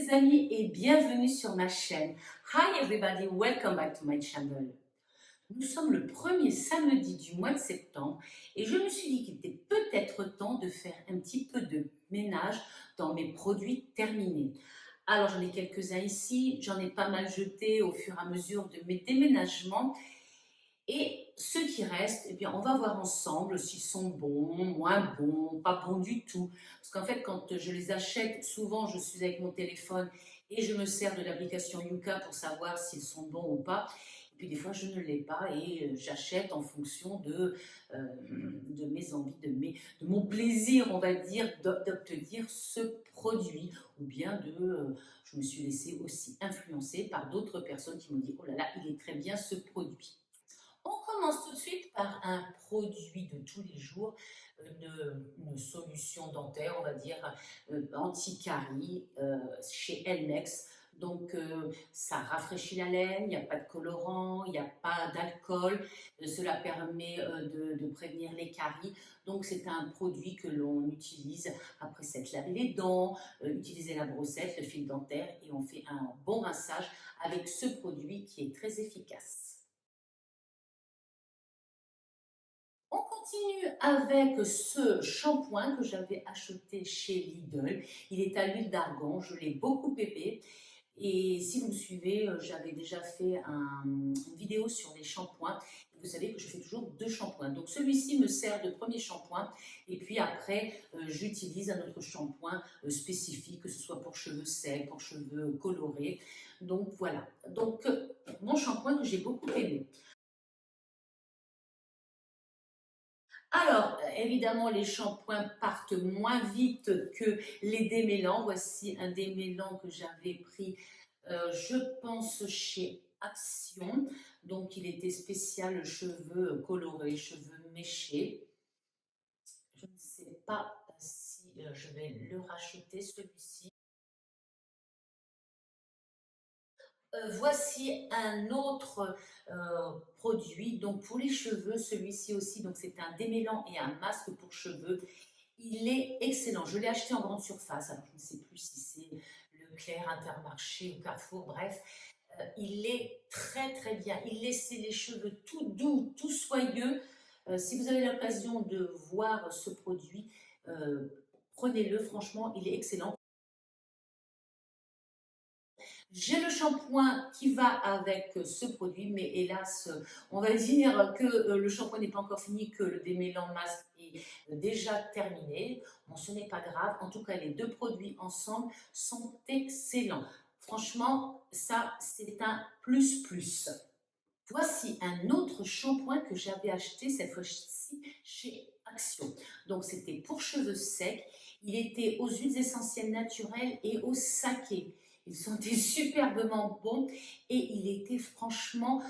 mes amis et bienvenue sur ma chaîne. Hi everybody, welcome back to my channel. Nous sommes le premier samedi du mois de septembre et je me suis dit qu'il était peut-être temps de faire un petit peu de ménage dans mes produits terminés. Alors j'en ai quelques-uns ici, j'en ai pas mal jeté au fur et à mesure de mes déménagements. Et ceux qui restent, eh bien, on va voir ensemble s'ils sont bons, moins bons, pas bons du tout. Parce qu'en fait, quand je les achète, souvent je suis avec mon téléphone et je me sers de l'application Yuka pour savoir s'ils sont bons ou pas. Et puis des fois, je ne l'ai pas et j'achète en fonction de mes envies, de mon plaisir, on va dire, d'obtenir ce produit. Ou bien je me suis laissée aussi influencer par d'autres personnes qui m'ont dit, oh là là, il est très bien ce produit. On commence tout de suite par un produit de tous les jours, une solution dentaire, on va dire, anti-carie chez Elmex. Donc, ça rafraîchit la laine, il n'y a pas de colorant, il n'y a pas d'alcool. Cela permet de prévenir les caries. Donc, c'est un produit que l'on utilise après s'être lavé les dents, utiliser la brossette, le fil dentaire, et on fait un bon rinçage avec ce produit qui est très efficace. On continue avec ce shampoing que j'avais acheté chez Lidl. Il est à l'huile d'argan, je l'ai beaucoup aimé. Et si vous me suivez, j'avais déjà fait une vidéo sur les shampoings. Vous savez que je fais toujours 2 shampoings. Donc celui-ci me sert de premier shampoing. Et puis après, j'utilise un autre shampoing spécifique, que ce soit pour cheveux secs, pour cheveux colorés. Donc voilà. Donc mon shampoing que j'ai beaucoup aimé. Alors, évidemment, les shampoings partent moins vite que les démêlants. Voici un démêlant que j'avais pris, je pense, chez Action. Donc, il était spécial cheveux colorés, cheveux méchés. Je ne sais pas si je vais le racheter, celui-ci. Voici un autre produit, donc pour les cheveux, celui-ci aussi, donc c'est un démêlant et un masque pour cheveux. Il est excellent. Je l'ai acheté en grande surface. Alors, je ne sais plus si c'est Leclerc, Intermarché ou Carrefour, bref. Il est très très bien. Il laissait les cheveux tout doux, tout soyeux. Si vous avez l'occasion de voir ce produit, euh, prenez-le. Franchement, il est excellent. J'ai le shampoing qui va avec ce produit, mais hélas, on va dire que le shampoing n'est pas encore fini, que le démêlant masque est déjà terminé. Bon, ce n'est pas grave. En tout cas, les 2 produits ensemble sont excellents. Franchement, ça, c'est un plus plus. Voici un autre shampoing que j'avais acheté cette fois-ci chez Action. Donc, c'était pour cheveux secs. Il était aux huiles essentielles naturelles et au saké. Il sentait superbement bon et il était franchement,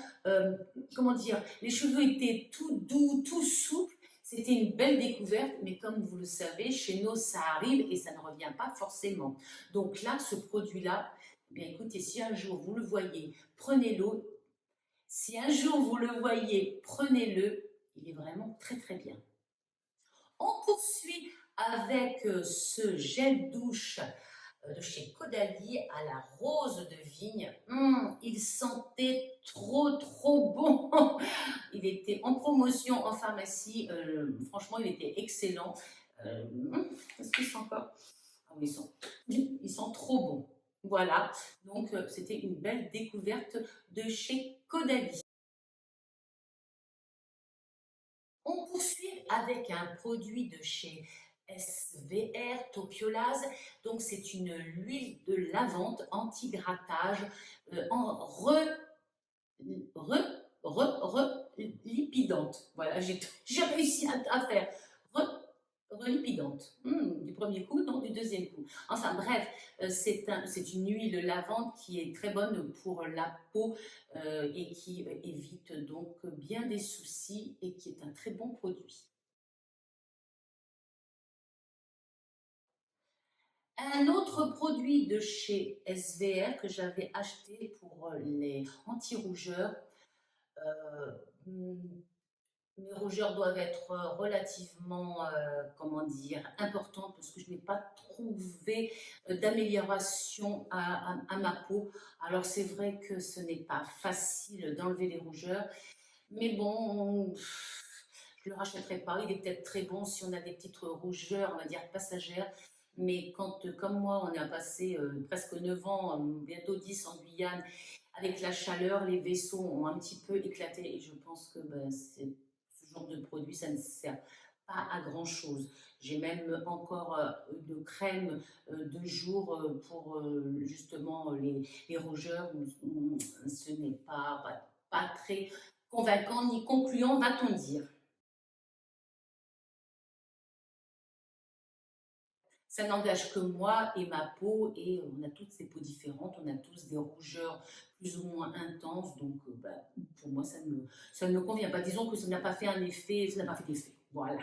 comment dire, les cheveux étaient tout doux, tout souples. C'était une belle découverte, mais comme vous le savez, chez nous, ça arrive et ça ne revient pas forcément. Donc là, ce produit-là, eh bien écoutez, si un jour vous le voyez, prenez-le. Si un jour vous le voyez, prenez-le. Il est vraiment très très bien. On poursuit avec ce gel douche de chez Caudalie à la rose de vigne. Il sentait trop trop bon. Il était en promotion en pharmacie. Franchement, il était excellent. Est-ce qu'il sent encore? Ah oui, ils sont trop bons. Voilà, donc c'était une belle découverte de chez Caudalie. On poursuit avec un produit de chez SVR Topiolase. Donc, c'est une huile de lavande anti-grattage en relipidante. Voilà, j'ai réussi à faire relipidante. Du premier coup, non, du deuxième coup. Enfin bref, c'est une huile lavande qui est très bonne pour la peau et qui évite donc bien des soucis et qui est un très bon produit. Un autre produit de chez SVR que j'avais acheté pour les anti-rougeurs, euh, Mes rougeurs doivent être relativement, comment dire, importantes parce que je n'ai pas trouvé d'amélioration à ma peau. Alors c'est vrai que ce n'est pas facile d'enlever les rougeurs, mais bon, je ne le rachèterai pas. Il est peut-être très bon si on a des petites rougeurs, on va dire passagères. Mais quand, comme moi, on a passé presque 9 ans, bientôt 10 en Guyane, avec la chaleur, les vaisseaux ont un petit peu éclaté et je pense que ben, ce genre de produit, ça ne sert pas à grand chose. J'ai même encore une crème de jour pour justement les rougeurs. Ce n'est pas très convaincant ni concluant, va-t-on dire. Ça n'engage que moi et ma peau, et on a toutes ces peaux différentes, on a tous des rougeurs plus ou moins intenses, donc bah, pour moi ça ne me convient pas. Disons que ça n'a pas fait un effet, ça n'a pas fait d'effet. Voilà.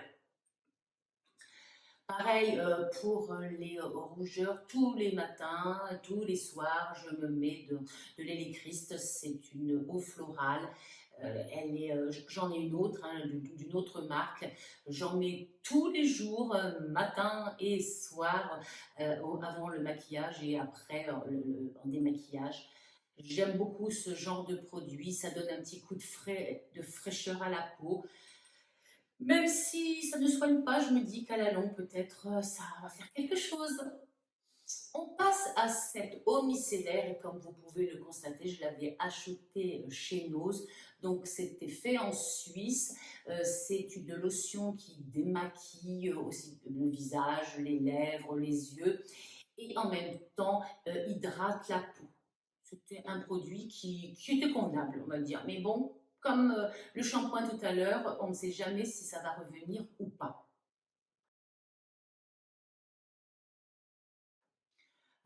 Pareil pour les rougeurs, tous les matins, tous les soirs, je me mets de l'hélichrist, c'est une eau florale. J'en ai une autre, hein, d'une autre marque. J'en mets tous les jours, matin et soir, avant le maquillage et après en démaquillage. J'aime beaucoup ce genre de produit, ça donne un petit coup de fraîcheur à la peau. Même si ça ne soigne pas, je me dis qu'à la longue, peut-être, ça va faire quelque chose. On passe à cette eau micellaire et comme vous pouvez le constater, je l'avais achetée chez Nose. Donc c'était fait en Suisse. C'est une lotion qui démaquille aussi le visage, les lèvres, les yeux et en même temps hydrate la peau. C'était un produit qui était convenable, on va dire. Mais bon, comme le shampoing tout à l'heure, on ne sait jamais si ça va revenir ou pas.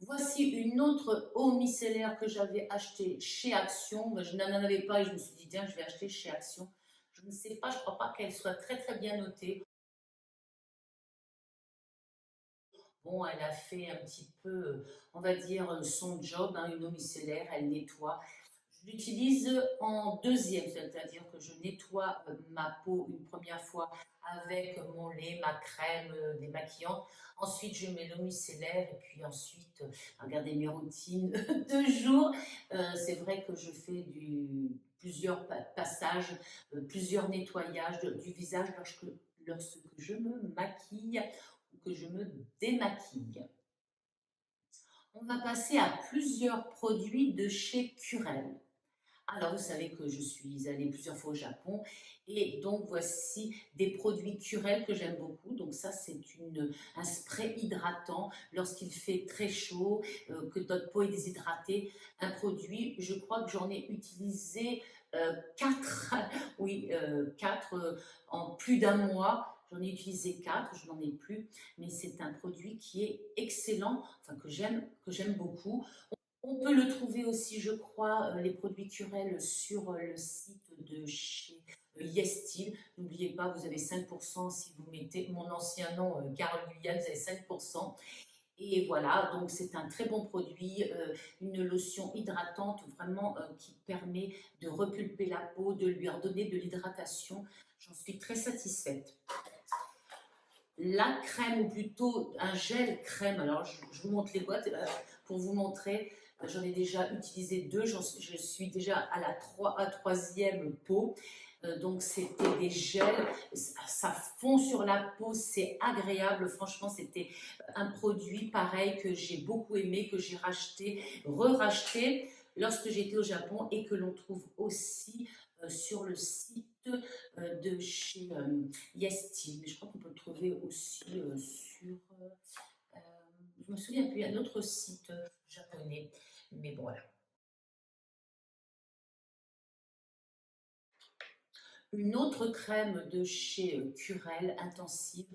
Voici une autre eau micellaire que j'avais achetée chez Action. Ben, je n'en avais pas et je me suis dit, tiens, je vais acheter chez Action. Je ne sais pas, je ne crois pas qu'elle soit très très bien notée. Bon, elle a fait un petit peu, on va dire, son job, hein, une eau micellaire, elle nettoie. Je l'utilise en deuxième, c'est-à-dire que je nettoie ma peau une première fois avec mon lait, ma crème démaquillante. Ensuite, je mets l'eau micellaire et puis ensuite, regardez mes routines de jour. C'est vrai que je fais plusieurs passages, plusieurs nettoyages du visage lorsque je me maquille ou que je me démaquille. On va passer à plusieurs produits de chez Curel. Alors, vous savez que je suis allée plusieurs fois au Japon et donc voici des produits Curel que j'aime beaucoup. Donc ça, c'est un spray hydratant lorsqu'il fait très chaud, que notre peau est déshydratée. Un produit, je crois que j'en ai utilisé 4, oui, 4 en plus d'un mois. J'en ai utilisé 4, je n'en ai plus, mais c'est un produit qui est excellent, enfin que j'aime beaucoup. On peut le trouver aussi, je crois, les produits Curel sur le site de chez Yestil. N'oubliez pas, vous avez 5% si vous mettez mon ancien nom, Carole Guyane, vous avez 5%. Et voilà, donc c'est un très bon produit, une lotion hydratante vraiment qui permet de repulper la peau, de lui redonner de l'hydratation. J'en suis très satisfaite. La crème, ou plutôt un gel crème, alors je vous montre les boîtes pour vous montrer. J'en ai déjà utilisé deux, je suis déjà à la troisième pot. Donc c'était des gels, ça fond sur la peau, c'est agréable. Franchement, c'était un produit pareil que j'ai beaucoup aimé, que j'ai racheté, re-racheté lorsque j'étais au Japon et que l'on trouve aussi sur le site de chez Yestil. Mais je crois qu'on peut le trouver aussi sur... je me souviens plus, un autre site japonais. Mais bon, voilà. Une autre crème de chez Curel, intensive.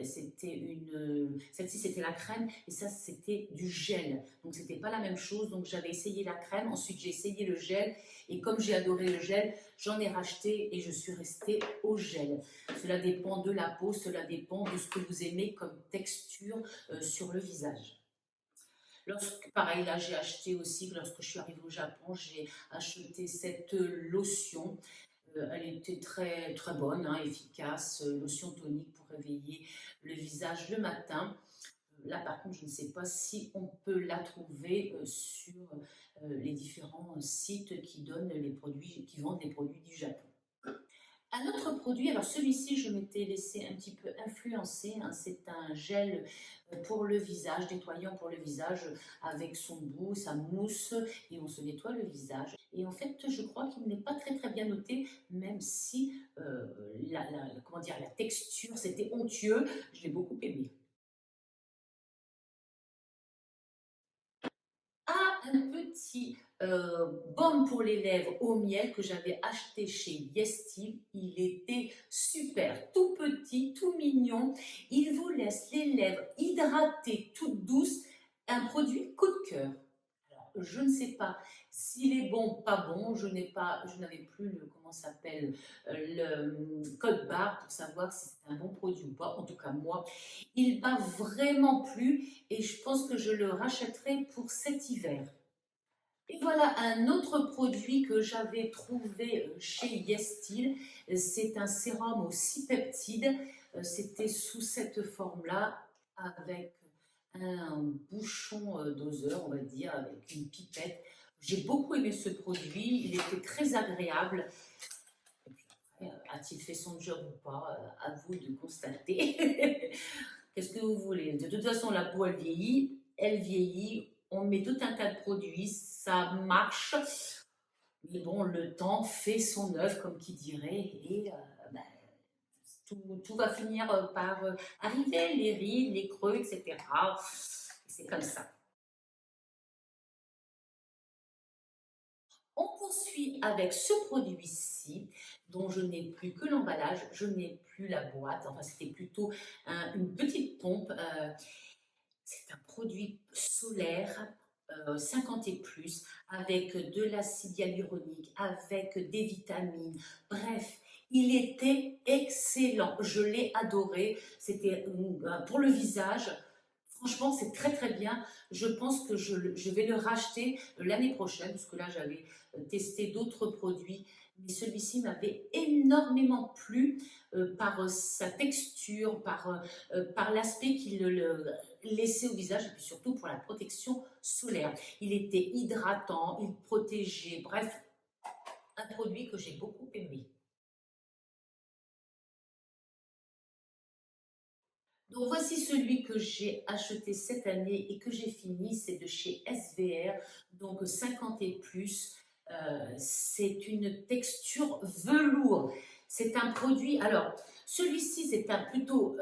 Celle-ci c'était la crème et ça c'était du gel. Donc c'était pas la même chose. Donc j'avais essayé la crème, ensuite j'ai essayé le gel et comme j'ai adoré le gel, j'en ai racheté et je suis restée au gel. Cela dépend de la peau, cela dépend de ce que vous aimez comme texture sur le visage. Pareil, là, j'ai acheté aussi, lorsque je suis arrivée au Japon, j'ai acheté cette lotion Elle était très, très bonne, hein, efficace, lotion tonique pour réveiller le visage le matin. Là, par contre, je ne sais pas si on peut la trouver sur les différents sites qui donnent les produits, qui vendent les produits du Japon. Un autre produit, alors celui-ci, je m'étais laissé un petit peu influencer, hein, c'est un gel pour le visage, nettoyant pour le visage, avec son bout, sa mousse, et on se nettoie le visage. Et en fait, je crois qu'il n'est pas très très bien noté, même si comment dire, la texture, c'était onctueux, je l'ai beaucoup aimé. Ah, un petit baume pour les lèvres au miel que j'avais acheté chez Yestil. Il était super, tout petit, tout mignon. Il vous laisse les lèvres hydratées, toutes douces. Un produit coup de cœur. Alors, je ne sais pas s'il est bon, pas bon. Je n'avais plus le, comment ça s'appelle, le code barre pour savoir si c'est un bon produit ou pas. En tout cas, moi, il m'a vraiment plu et je pense que je le rachèterai pour cet hiver. Et voilà un autre produit que j'avais trouvé chez Yestil. C'est un sérum aux 6 peptides. C'était sous cette forme-là, avec un bouchon doseur, on va dire, avec une pipette. J'ai beaucoup aimé ce produit. Il était très agréable. Et puis après, a-t-il fait son job ou pas? À vous de constater. Qu'est-ce que vous voulez? De toute façon, la peau, elle vieillit, on met tout un tas de produits, ça marche, mais bon, le temps fait son œuvre, comme qui dirait, et ben, tout va finir par arriver, les rides, les creux, etc. C'est comme ça. On poursuit avec ce produit-ci, dont je n'ai plus que l'emballage, je n'ai plus la boîte, enfin c'était plutôt une petite pompe. C'est un produit solaire 50 et plus, avec de l'acide hyaluronique, avec des vitamines. Bref, il était excellent. Je l'ai adoré. C'était pour le visage. Franchement, c'est très très bien. Je pense que je vais le racheter l'année prochaine, parce que là, j'avais testé d'autres produits. Mais celui-ci m'avait énormément plu par sa texture, par l'aspect qu'il laissait au visage, et puis surtout pour la protection solaire. Il était hydratant, il protégeait, bref, un produit que j'ai beaucoup aimé. Donc voici celui que j'ai acheté cette année et que j'ai fini, c'est de chez SVR, donc 50 et plus. C'est une texture velours. C'est un produit, alors celui-ci c'est plutôt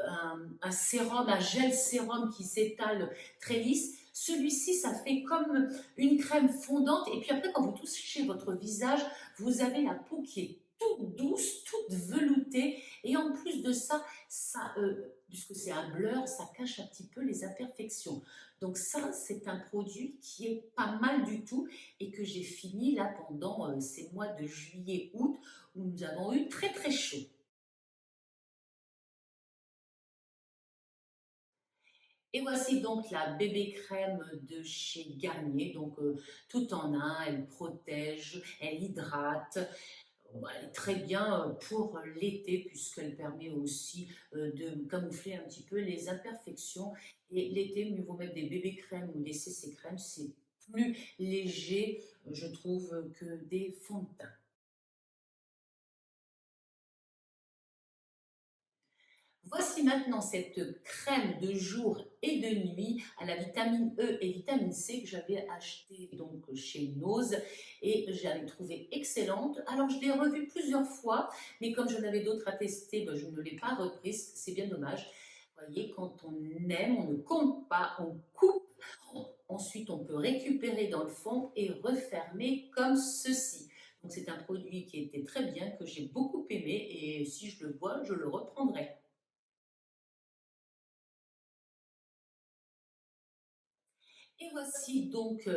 un sérum, un gel sérum qui s'étale très lisse. Celui-ci, ça fait comme une crème fondante et puis après quand vous touchez votre visage, vous avez la peau qui est toute douce, toute veloutée et en plus de ça, puisque c'est un blur, ça cache un petit peu les imperfections. Donc ça, c'est un produit qui est pas mal du tout et que j'ai fini là pendant ces mois de juillet, août où nous avons eu très très chaud. Et voici donc la bébé crème de chez Garnier, donc tout en un, elle protège, elle hydrate, bon, elle est très bien pour l'été puisqu'elle permet aussi de camoufler un petit peu les imperfections. Et l'été, mieux vaut mettre des bébés crèmes ou des CC crèmes, c'est plus léger, je trouve, que des fonds de teint. Voici maintenant cette crème de jour et de nuit à la vitamine E et vitamine C que j'avais achetée donc chez Nose et j'avais trouvé excellente. Alors je l'ai revue plusieurs fois, mais comme j'en avais d'autres à tester, ben, je ne l'ai pas reprise. C'est bien dommage. Vous voyez, quand on aime, on ne compte pas, on coupe. Ensuite, on peut récupérer dans le fond et refermer comme ceci. Donc c'est un produit qui était très bien, que j'ai beaucoup aimé et si je le vois, je le reprendrai. Et voici donc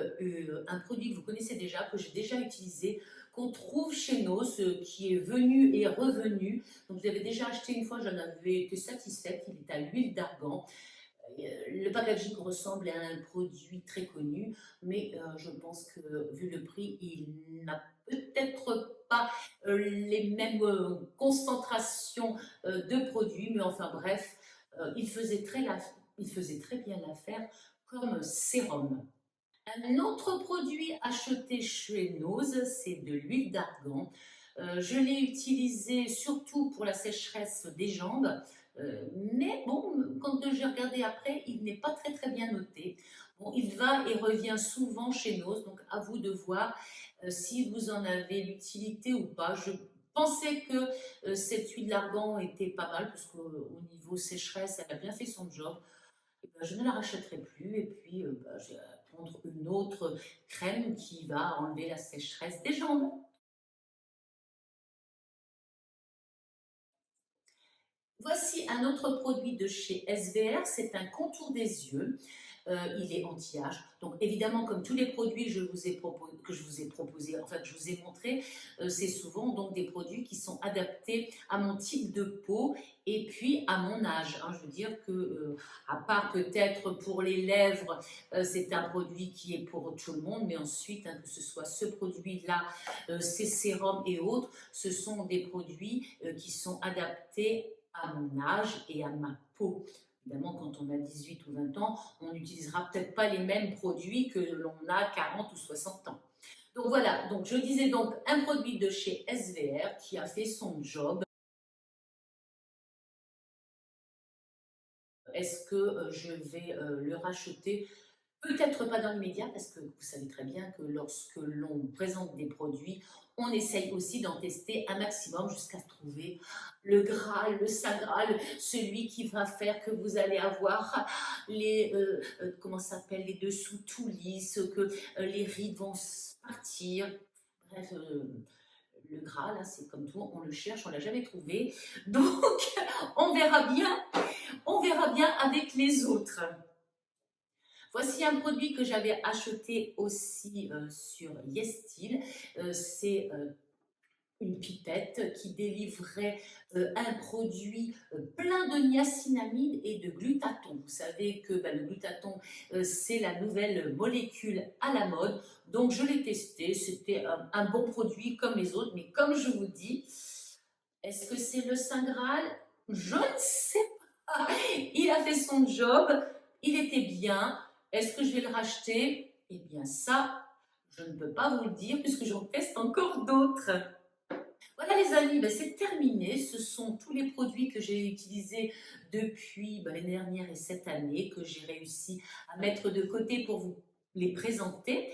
un produit que vous connaissez déjà, que j'ai déjà utilisé, qu'on trouve chez Nos, qui est venu et revenu. Donc je l'avais déjà acheté une fois, j'en avais été satisfaite. Il est à l'huile d'argan. Le packaging ressemble à un produit très connu, mais je pense que vu le prix, il n'a peut-être pas les mêmes concentrations de produits, mais enfin bref, il faisait très bien l'affaire comme sérum. Un autre produit acheté chez Nose, c'est de l'huile d'argan. Je l'ai utilisé surtout pour la sécheresse des jambes, mais bon, quand j'ai regardé après, il n'est pas très très bien noté. Bon, il va et revient souvent chez Nose, donc à vous de voir si vous en avez l'utilité ou pas. Je pensais que cette huile d'argan était pas mal, parce qu'au niveau sécheresse, elle a bien fait son job. Eh ben, je ne la rachèterai plus et puis je vais prendre une autre crème qui va enlever la sécheresse des jambes. Voici un autre produit de chez SVR, c'est un contour des yeux. Il est anti-âge. Donc évidemment, comme tous les produits que je vous ai proposés, enfin que je vous ai montré, c'est souvent donc des produits qui sont adaptés à mon type de peau et puis à mon âge. Hein. Je veux dire que, à part peut-être pour les lèvres, c'est un produit qui est pour tout le monde, mais ensuite, hein, que ce soit ce produit-là, ces sérums et autres, ce sont des produits qui sont adaptés à mon âge et à ma peau. Évidemment, quand on a 18 ou 20 ans, on n'utilisera peut-être pas les mêmes produits que l'on a 40 ou 60 ans. Donc voilà, donc je disais donc un produit de chez SVR qui a fait son job. Est-ce que je vais le racheter? Peut-être pas dans l'immédiat, parce que vous savez très bien que lorsque l'on présente des produits, on essaye aussi d'en tester un maximum jusqu'à trouver le Graal, le Saint Graal, celui qui va faire que vous allez avoir les, comment ça s'appelle, les dessous tout lisses, que les rides vont partir. Bref, le Graal, hein, c'est comme tout, on le cherche, on l'a jamais trouvé. Donc, on verra bien, on verra bien avec les autres. Voici un produit que j'avais acheté aussi sur YesStyle. C'est une pipette qui délivrait un produit plein de niacinamide et de glutathion. Vous savez que le glutathion, c'est la nouvelle molécule à la mode. Donc je l'ai testé, c'était un bon produit comme les autres, mais comme je vous dis, est-ce que c'est le Saint Graal? Je ne sais pas. Il a fait son job, il était bien. Est-ce que je vais le racheter? Eh bien ça, je ne peux pas vous le dire puisque j'en teste encore d'autres. Voilà les amis, ben, c'est terminé. Ce sont tous les produits que j'ai utilisés depuis l'année dernière et cette année que j'ai réussi à mettre de côté pour vous les présenter.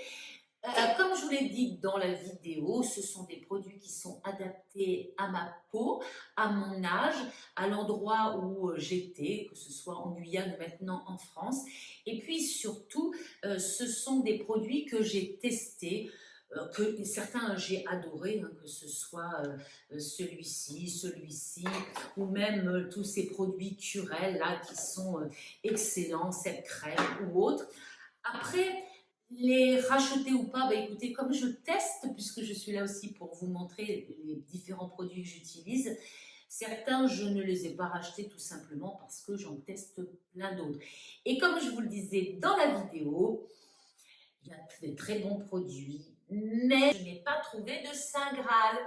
Comme je vous l'ai dit dans la vidéo, ce sont des produits qui sont adaptés à ma peau, à mon âge, à l'endroit où j'étais, que ce soit en Guyane ou maintenant en France. Et puis surtout, ce sont des produits que j'ai testés, que certains j'ai adoré, hein, que ce soit celui-ci, ou même tous ces produits Curel là qui sont excellents, cette crème ou autre. Après, les racheter ou pas, écoutez, comme je teste, puisque je suis là aussi pour vous montrer les différents produits que j'utilise, certains, je ne les ai pas rachetés tout simplement parce que j'en teste plein d'autres. Et comme je vous le disais dans la vidéo, il y a des très bons produits, mais je n'ai pas trouvé de Saint Graal.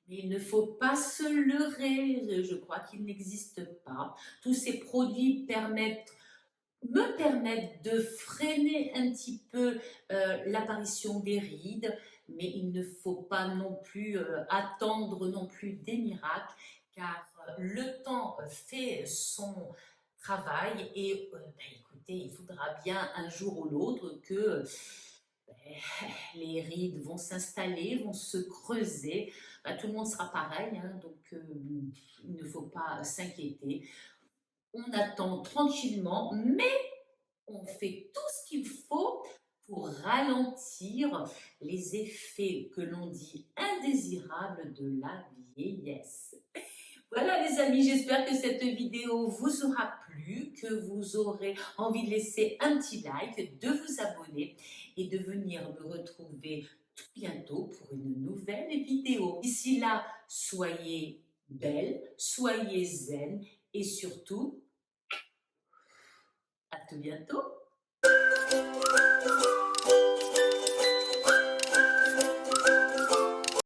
Mais il ne faut pas se leurrer, je crois qu'il n'existe pas. Tous ces produits me permettent de freiner un petit peu l'apparition des rides, mais il ne faut pas non plus attendre non plus des miracles, car le temps fait son travail et écoutez, il faudra bien un jour ou l'autre que les rides vont s'installer, vont se creuser. Tout le monde sera pareil, hein, donc il ne faut pas s'inquiéter. On attend tranquillement, mais on fait tout ce qu'il faut pour ralentir les effets que l'on dit indésirables de la vieillesse. Voilà les amis, j'espère que cette vidéo vous aura plu, que vous aurez envie de laisser un petit like, de vous abonner et de venir me retrouver tout bientôt pour une nouvelle vidéo. D'ici là, soyez belle, soyez zen et surtout, À tout bientôt.